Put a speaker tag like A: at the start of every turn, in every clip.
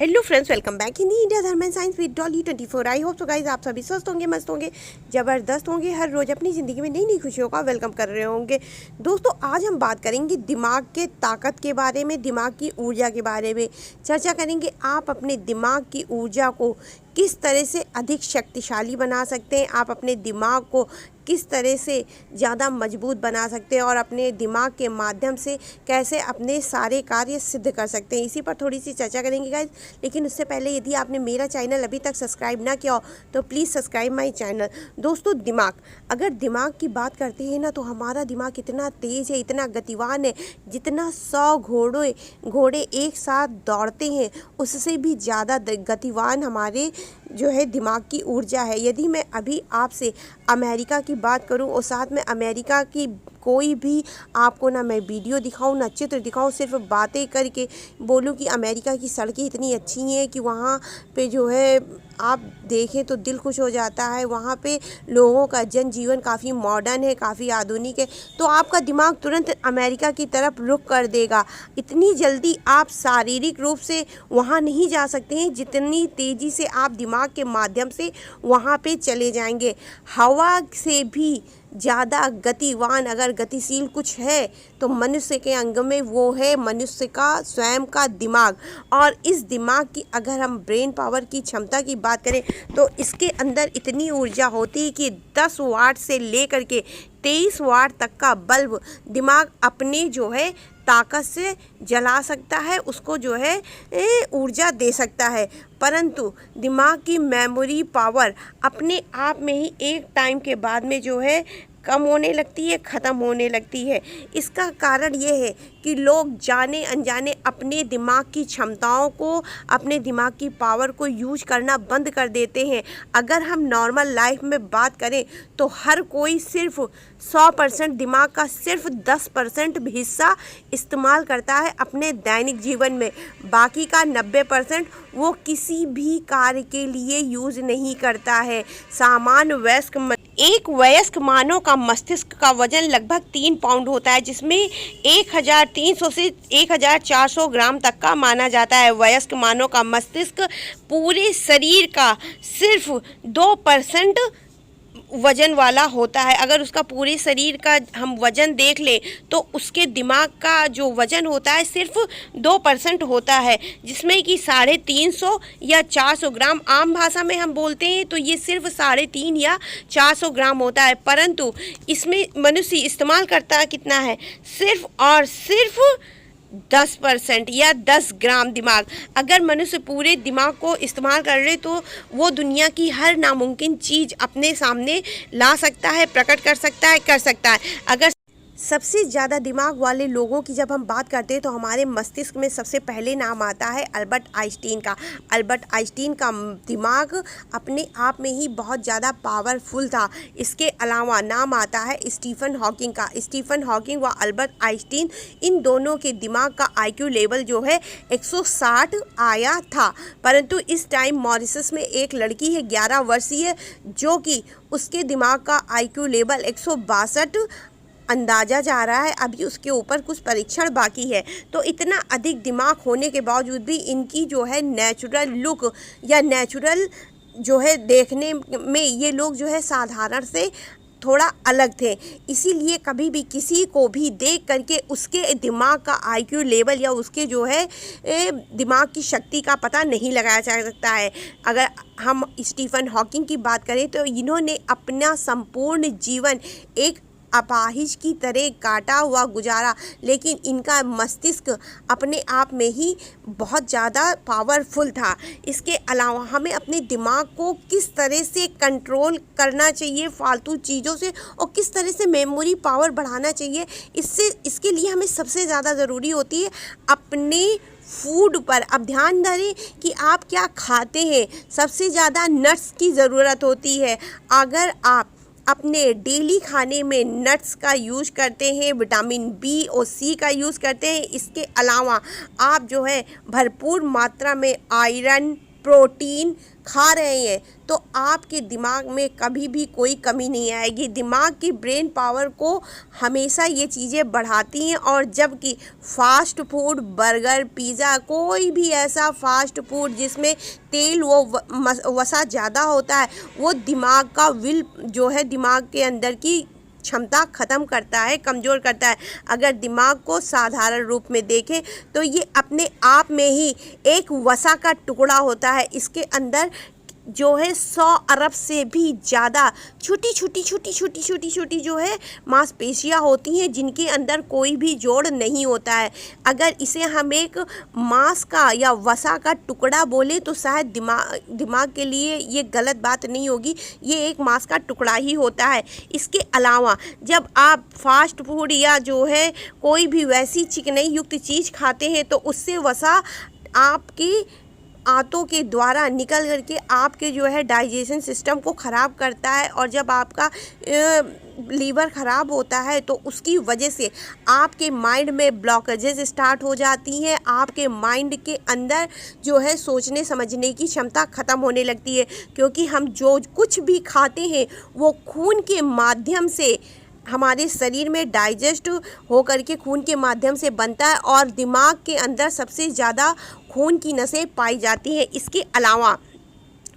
A: Hello friends, welcome back in India Dharm and science with Dolly 24। I hope so guys आप सभी स्वस्थ होंगे, मस्त होंगे, ज़बरदस्त होंगे, हर रोज़ अपनी ज़िंदगी में नई नई खुशियों का वेलकम कर रहे होंगे। दोस्तों, आज हम बात करेंगे दिमाग के ताकत के बारे में, दिमाग की ऊर्जा के बारे में चर्चा करेंगे। आप अपने दिमाग की ऊर्जा को किस तरह से अधिक शक्तिशाली बना सकते हैं, आप अपने दिमाग को किस तरह से ज़्यादा मजबूत बना सकते हैं और अपने दिमाग के माध्यम से कैसे अपने सारे कार्य सिद्ध कर सकते हैं, इसी पर थोड़ी सी चर्चा करेंगे गाइज। लेकिन उससे पहले यदि आपने मेरा चैनल अभी तक सब्सक्राइब ना किया हो तो प्लीज़ सब्सक्राइब माई चैनल। दोस्तों, अगर दिमाग की बात करते हैं ना, तो हमारा दिमाग इतना तेज़ है, इतना गतिवान है, जितना 100 घोड़े एक साथ दौड़ते हैं उससे भी ज़्यादा गतिवान हमारे जो है दिमाग की ऊर्जा है। यदि मैं अभी आपसे अमेरिका की बात करूं और साथ में अमेरिका की कोई भी आपको ना मैं वीडियो दिखाऊं ना चित्र दिखाऊं, सिर्फ बातें करके बोलूं कि अमेरिका की सड़कें इतनी अच्छी हैं कि वहाँ पे जो है आप देखें तो दिल खुश हो जाता है, वहाँ पे लोगों का जनजीवन काफ़ी मॉडर्न है, काफ़ी आधुनिक है, तो आपका दिमाग तुरंत अमेरिका की तरफ रुख कर देगा। इतनी जल्दी आप शारीरिक रूप से वहाँ नहीं जा सकते हैं जितनी तेज़ी से आप दिमाग के माध्यम से वहाँ पे चले जाएंगे। हवा से भी ज़्यादा गतिवान अगर गतिशील कुछ है तो मनुष्य के अंग में वो है मनुष्य का स्वयं का दिमाग। और इस दिमाग की अगर हम ब्रेन पावर की क्षमता की बात करें तो इसके अंदर इतनी ऊर्जा होती है कि 10 वाट से लेकर के 23 वाट तक का बल्ब दिमाग अपने जो है ताकत से जला सकता है, उसको जो है ऊर्जा दे सकता है। परंतु दिमाग की मेमोरी पावर अपने आप में ही एक टाइम के बाद में जो है कम होने लगती है, ख़त्म होने लगती है। इसका कारण ये है कि लोग जाने अनजाने अपने दिमाग की क्षमताओं को, अपने दिमाग की पावर को यूज करना बंद कर देते हैं। अगर हम नॉर्मल लाइफ में बात करें तो हर कोई सिर्फ 100% दिमाग का सिर्फ 10% हिस्सा इस्तेमाल करता है अपने दैनिक जीवन में। बाकी का 90% वो किसी भी कार्य के लिए यूज़ नहीं करता है। एक वयस्क मानव का मस्तिष्क का वजन लगभग 3 पाउंड होता है, जिसमें 1300 से 1400 ग्राम तक का माना जाता है। वयस्क मानव का मस्तिष्क पूरे शरीर का सिर्फ 2% वजन वाला होता है। अगर उसका पूरे शरीर का हम वजन देख लें तो उसके दिमाग का जो वजन होता है सिर्फ 2% होता है, जिसमें कि 350 या 400 ग्राम आम भाषा में हम बोलते हैं तो ये सिर्फ 350 या 400 ग्राम होता है। परंतु इसमें मनुष्य इस्तेमाल करता कितना है, सिर्फ और सिर्फ 10% या 10 ग्राम दिमाग। अगर मनुष्य पूरे दिमाग को इस्तेमाल कर ले तो वो दुनिया की हर नामुमकिन चीज़ अपने सामने ला सकता है, प्रकट कर सकता है। अगर सबसे ज़्यादा दिमाग वाले लोगों की जब हम बात करते हैं तो हमारे मस्तिष्क में सबसे पहले नाम आता है अल्बर्ट आइंस्टीन का। अल्बर्ट आइंस्टीन का दिमाग अपने आप में ही बहुत ज़्यादा पावरफुल था। इसके अलावा नाम आता है स्टीफन हॉकिंग का। स्टीफन हॉकिंग व अल्बर्ट आइंस्टीन, इन दोनों के दिमाग का IQ लेवल जो है 160 आया था। परंतु इस टाइम मॉरिशस में एक लड़की है 11 वर्षीय, जो कि उसके दिमाग का IQ लेवल 162 अंदाजा जा रहा है। अभी उसके ऊपर कुछ परीक्षण बाकी है। तो इतना अधिक दिमाग होने के बावजूद भी इनकी जो है नेचुरल लुक या नेचुरल जो है देखने में ये लोग जो है साधारण से थोड़ा अलग थे। इसीलिए कभी भी किसी को भी देख करके उसके दिमाग का IQ लेवल या उसके जो है दिमाग की शक्ति का पता नहीं लगाया जा सकता है। अगर हम स्टीफन हॉकिंग की बात करें तो इन्होंने अपना संपूर्ण जीवन एक अपाहिज की तरह काटा हुआ गुजारा, लेकिन इनका मस्तिष्क अपने आप में ही बहुत ज़्यादा पावरफुल था। इसके अलावा हमें अपने दिमाग को किस तरह से कंट्रोल करना चाहिए फालतू चीज़ों से और किस तरह से मेमोरी पावर बढ़ाना चाहिए, इसके लिए हमें सबसे ज़्यादा ज़रूरी होती है अपने फूड पर। अब ध्यान धरें कि आप क्या खाते हैं। सबसे ज़्यादा नट्स की ज़रूरत होती है। अगर आप अपने डेली खाने में नट्स का यूज़ करते हैं, विटामिन B और C का यूज़ करते हैं, इसके अलावा आप जो है भरपूर मात्रा में आयरन, प्रोटीन खा रहे हैं तो आपके दिमाग में कभी भी कोई कमी नहीं आएगी। दिमाग की ब्रेन पावर को हमेशा ये चीज़ें बढ़ाती हैं। और जबकि फास्ट फूड, बर्गर, पिज़्ज़ा, कोई भी ऐसा फास्ट फूड जिसमें तेल वसा ज़्यादा होता है, वो दिमाग का विल जो है, दिमाग के अंदर की क्षमता ख़त्म करता है, कमज़ोर करता है। अगर दिमाग को साधारण रूप में देखें तो ये अपने आप में ही एक वसा का टुकड़ा होता है। इसके अंदर जो है 100 अरब से भी ज़्यादा छोटी छोटी जो है मांसपेशियाँ होती हैं, जिनके अंदर कोई भी जोड़ नहीं होता है। अगर इसे हम एक मांस का या वसा का टुकड़ा बोले तो शायद दिमाग के लिए ये गलत बात नहीं होगी, ये एक मांस का टुकड़ा ही होता है। इसके अलावा जब आप फास्ट फूड या जो है कोई भी वैसी चिकनाई युक्त चीज़ खाते हैं तो उससे वसा आपकी आंतों के द्वारा निकल करके आपके जो है डाइजेशन सिस्टम को ख़राब करता है। और जब आपका लीवर ख़राब होता है तो उसकी वजह से आपके माइंड में ब्लॉकेजेस स्टार्ट हो जाती हैं। आपके माइंड के अंदर जो है सोचने समझने की क्षमता ख़त्म होने लगती है, क्योंकि हम जो कुछ भी खाते हैं वो खून के माध्यम से हमारे शरीर में डाइजेस्ट होकर के खून के माध्यम से बनता है। और दिमाग के अंदर सबसे ज़्यादा खून की नसें पाई जाती हैं। इसके अलावा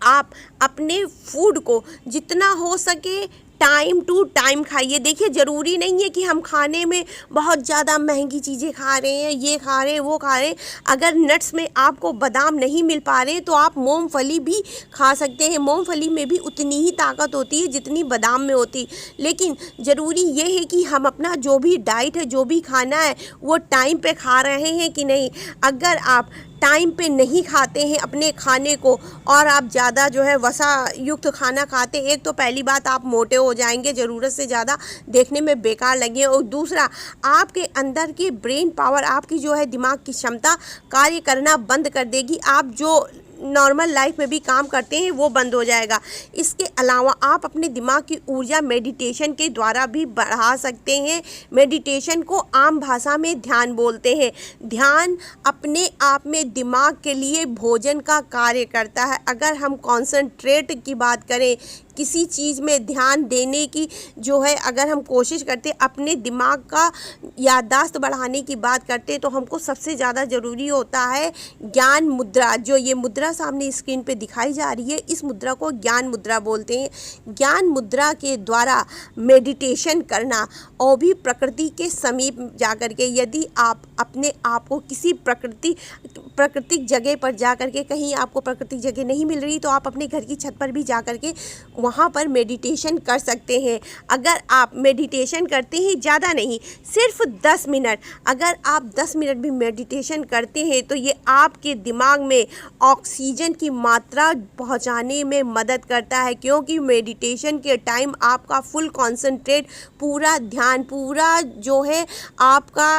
A: आप अपने फूड को जितना हो सके टाइम टू टाइम खाइए। देखिए, ज़रूरी नहीं है कि हम खाने में बहुत ज़्यादा महंगी चीज़ें खा रहे हैं, ये खा रहे हैं, वो खा रहे हैं। अगर नट्स में आपको बादाम नहीं मिल पा रहे तो आप मूंगफली भी खा सकते हैं। मूंगफली में भी उतनी ही ताकत होती है जितनी बादाम में होती। लेकिन ज़रूरी ये है कि हम अपना जो भी डाइट है, जो भी खाना है, वो टाइम पे खा रहे हैं कि नहीं। अगर आप टाइम पे नहीं खाते हैं अपने खाने को और आप ज़्यादा जो है वसा युक्त खाना खाते हैं, एक तो पहली बात आप मोटे हो जाएंगे, ज़रूरत से ज़्यादा देखने में बेकार लगे। और दूसरा, आपके अंदर की ब्रेन पावर, आपकी जो है दिमाग की क्षमता कार्य करना बंद कर देगी। आप जो नॉर्मल लाइफ में भी काम करते हैं वो बंद हो जाएगा। इसके अलावा आप अपने दिमाग की ऊर्जा मेडिटेशन के द्वारा भी बढ़ा सकते हैं। मेडिटेशन को आम भाषा में ध्यान बोलते हैं। ध्यान अपने आप में दिमाग के लिए भोजन का कार्य करता है। अगर हम कॉन्संट्रेट की बात करें, किसी चीज़ में ध्यान देने की जो है अगर हम कोशिश करते, अपने दिमाग का याददाश्त बढ़ाने की बात करते, तो हमको सबसे ज़्यादा ज़रूरी होता है ज्ञान मुद्रा। जो ये मुद्रा सामने स्क्रीन पे दिखाई जा रही है, इस मुद्रा को ज्ञान मुद्रा बोलते हैं। ज्ञान मुद्रा के द्वारा मेडिटेशन करना और भी प्रकृति के समीप जाकर के, यदि आप अपने आप को किसी प्राकृतिक जगह पर जाकर के, कहीं आपको प्राकृतिक जगह नहीं मिल रही तो आप अपने घर की छत पर भी जाकर के वहाँ पर मेडिटेशन कर सकते हैं। अगर आप मेडिटेशन करते हैं, ज़्यादा नहीं, सिर्फ 10 मिनट, अगर आप 10 मिनट भी मेडिटेशन करते हैं तो ये आपके दिमाग में ऑक्सीजन की मात्रा पहुँचाने में मदद करता है। क्योंकि मेडिटेशन के टाइम आपका फुल कॉन्संट्रेट, पूरा ध्यान, पूरा जो है आपका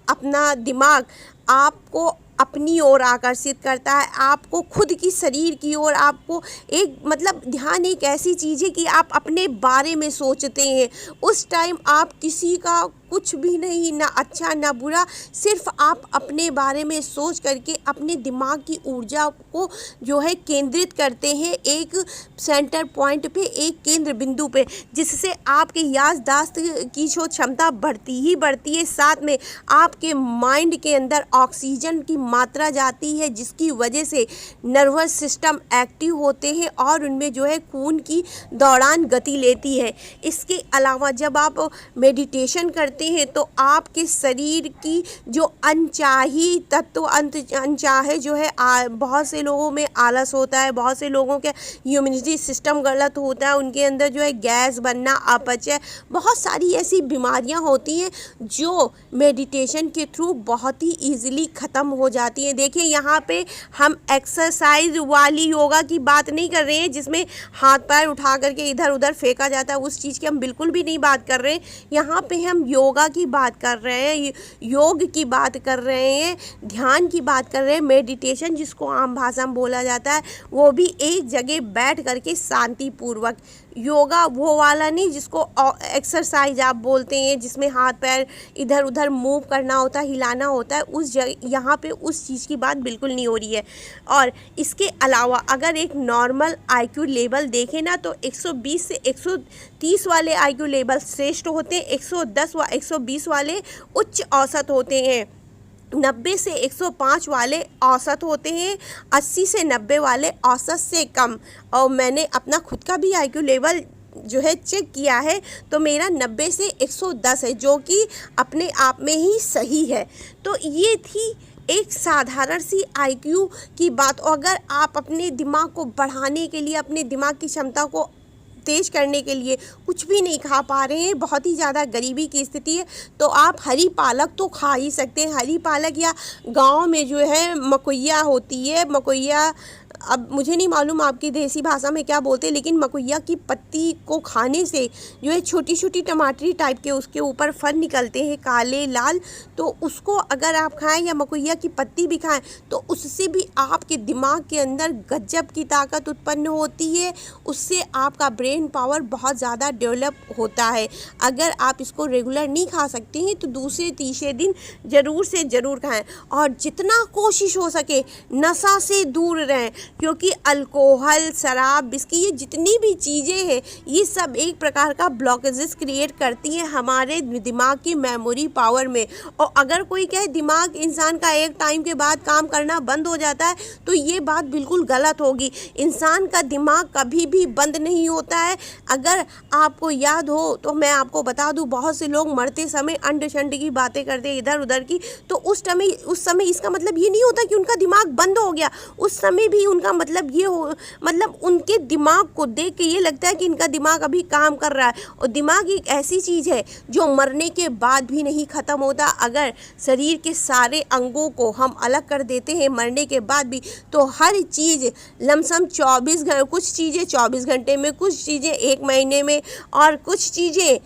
A: अपना दिमाग आपको अपनी ओर आकर्षित करता है, आपको खुद की शरीर की ओर। आपको एक मतलब ध्यान एक ऐसी चीज़ है कि आप अपने बारे में सोचते हैं। उस टाइम आप किसी का कुछ भी नहीं, ना अच्छा ना बुरा, सिर्फ आप अपने बारे में सोच करके अपने दिमाग की ऊर्जा को जो है केंद्रित करते हैं एक सेंटर पॉइंट पे, एक केंद्र बिंदु पे, जिससे आपके याददाश्त की जो क्षमता बढ़ती ही बढ़ती है। साथ में आपके माइंड के अंदर ऑक्सीजन की मात्रा जाती है, जिसकी वजह से नर्वस सिस्टम एक्टिव होते हैं और उनमें जो है खून की दौड़ान गति लेती है। इसके अलावा जब आप मेडिटेशन करते हैं तो आपके शरीर की जो अनचाही तत्व, अनचाहे जो है बहुत से लोगों में आलस होता है, बहुत से लोगों के इम्यूनिटी सिस्टम गलत होता है, उनके अंदर जो है गैस बनना, अपच, बहुत सारी ऐसी बीमारियां होती हैं जो मेडिटेशन के थ्रू बहुत ही ईजिली ख़त्म हो जाती हैं। देखिए, यहाँ पे हम एक्सरसाइज वाली योगा की बात नहीं कर रहे हैं जिसमें हाथ पैर उठा करके इधर उधर फेंका जाता है, उस चीज़ की हम बिल्कुल भी नहीं बात कर रहे हैं। यहाँ पे हम योगा की बात कर रहे हैं, योग की बात कर रहे हैं, ध्यान की बात कर रहे हैं। मेडिटेशन जिसको आम भाषा में बोला जाता है, वो भी एक जगह बैठ करके शांतिपूर्वक। योगा वो वाला नहीं जिसको एक्सरसाइज आप बोलते हैं, जिसमें हाथ पैर इधर उधर मूव करना होता है, हिलाना होता है, उस जगह यहाँ पे उस चीज़ की बात बिल्कुल नहीं हो रही है। और इसके अलावा अगर एक नॉर्मल आईक्यू लेवल देखें ना, तो 120 से 130 वाले आईक्यू लेवल श्रेष्ठ होते हैं, 110 व 120 वाले उच्च औसत होते हैं, 90 से 105 वाले औसत होते हैं, 80 से 90 वाले औसत से कम। और मैंने अपना खुद का भी आईक्यू लेवल जो है चेक किया है, तो मेरा 90 से 110 है, जो कि अपने आप में ही सही है। तो ये थी एक साधारण सी आईक्यू की बात। और अगर आप अपने दिमाग को बढ़ाने के लिए, अपने दिमाग की क्षमता को तेज करने के लिए कुछ भी नहीं खा पा रहे हैं, बहुत ही ज़्यादा गरीबी की स्थिति है, तो आप हरी पालक तो खा ही सकते हैं। हरी पालक या गांव में जो है मकोइया होती है, मकोइया, अब मुझे नहीं मालूम आपकी देसी भाषा में क्या बोलते हैं, लेकिन मकोइया की पत्ती को खाने से जो है छोटी छोटी टमाटरी टाइप के उसके ऊपर फल निकलते हैं, काले लाल, तो उसको अगर आप खाएं या मकोइया की पत्ती भी खाएं तो उससे भी आपके दिमाग के अंदर गजब की ताकत उत्पन्न होती है, उससे आपका ब्रेन पावर बहुत ज़्यादा डेवलप होता है। अगर आप इसको रेगुलर नहीं खा सकते हैं तो दूसरे तीसरे दिन ज़रूर से ज़रूर खाएँ, और जितना कोशिश हो सके नशा से दूर रहें, क्योंकि अल्कोहल, शराब, बिस्की, ये जितनी भी चीज़ें हैं ये सब एक प्रकार का ब्लॉकेजेस क्रिएट करती हैं हमारे दिमाग की मेमोरी पावर में। और अगर कोई कहे दिमाग इंसान का एक टाइम के बाद काम करना बंद हो जाता है, तो ये बात बिल्कुल गलत होगी। इंसान का दिमाग कभी भी बंद नहीं होता है। अगर आपको याद हो तो मैं आपको बता दूं, बहुत से लोग मरते समय अंड शंड की बातें करते हैं इधर उधर की, तो उस समय इसका मतलब ये नहीं होता कि उनका दिमाग बंद हो गया। उस समय भी उनका मतलब ये हो, मतलब उनके दिमाग को देख के ये लगता है कि इनका दिमाग अभी काम कर रहा है। और दिमाग एक ऐसी चीज़ है जो मरने के बाद भी नहीं ख़त्म होता। अगर शरीर के सारे अंगों को हम अलग कर देते हैं मरने के बाद भी, तो हर चीज़ लमसम 24 घंटे, कुछ चीज़ें 24 घंटे में, कुछ चीज़ें 1 महीने में, और कुछ चीज़ें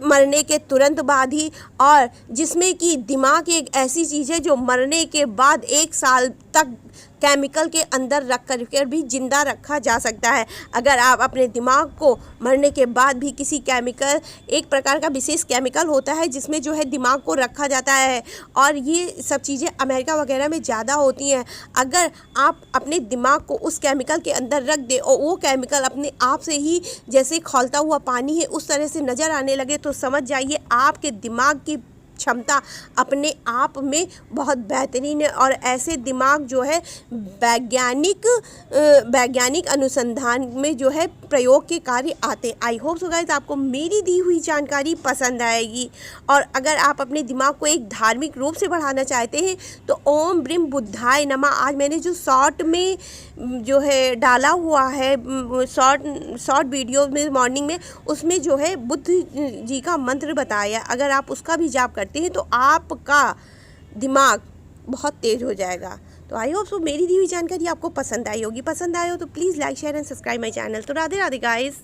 A: मरने के तुरंत बाद ही। और जिसमें कि दिमाग एक ऐसी चीज़ है जो मरने के बाद 1 साल तक केमिकल के अंदर रख कर भी जिंदा रखा जा सकता है। अगर आप अपने दिमाग को मरने के बाद भी किसी केमिकल, एक प्रकार का विशेष केमिकल होता है जिसमें जो है दिमाग को रखा जाता है, और ये सब चीज़ें अमेरिका वगैरह में ज़्यादा होती हैं। अगर आप अपने दिमाग को उस केमिकल के अंदर रख दे और वो केमिकल अपने आप से ही जैसे खौलता हुआ पानी है उस तरह से नज़र आने लगे, तो समझ जाइए आपके दिमाग की क्षमता अपने आप में बहुत बेहतरीन है। और ऐसे दिमाग जो है वैज्ञानिक अनुसंधान में जो है प्रयोग के कार्य आते हैं। आई होप सो गाइस आपको मेरी दी हुई जानकारी पसंद आएगी। और अगर आप अपने दिमाग को एक धार्मिक रूप से बढ़ाना चाहते हैं तो ओम ब्रीम बुद्धाय नमः, आज मैंने जो शॉर्ट में जो है डाला हुआ है, शॉर्ट वीडियो में मॉर्निंग में, उसमें जो है बुद्ध जी का मंत्र बताया। अगर आप उसका भी जाप करते हैं तो आपका दिमाग बहुत तेज हो जाएगा। तो आई होप सो मेरी दी हुई जानकारी आपको पसंद आई होगी। पसंद आए हो तो please like share and subscribe my channel. तो राधे राधे गाइस।